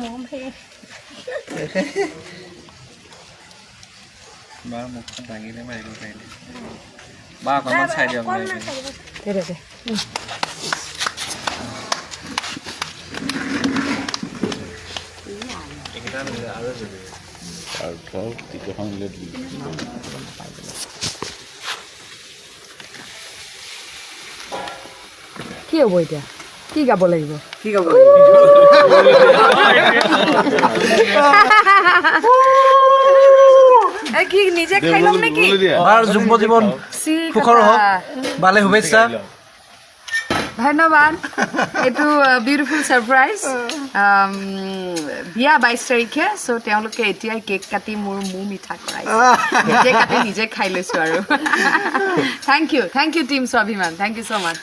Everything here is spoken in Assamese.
mồm phê ba một con tay như thế này được này ba con nó xài được này Được. আর খাও টিকা খাওয়ালে কি হ'ব এতিয়া কি গাব লাগিব কি গাব কি নিজে খাই লম নেকি আর যুগ্ম জীবন সুখৰ হওক ভালে শুভেচ্ছা ধন্যবাদ এইটো বিউটিফুল সাৰপ্ৰাইজ বিয়া 22 তাৰিখে সো তেওঁলোকে এতিয়া কেক কাটি মোৰ মুহ মিঠা কৰাইছে নিজে কাটি নিজে খাই লৈছো আৰু থ্যাংক ইউ টিম স্বাভিমান থ্যাংক ইউ সো মাচ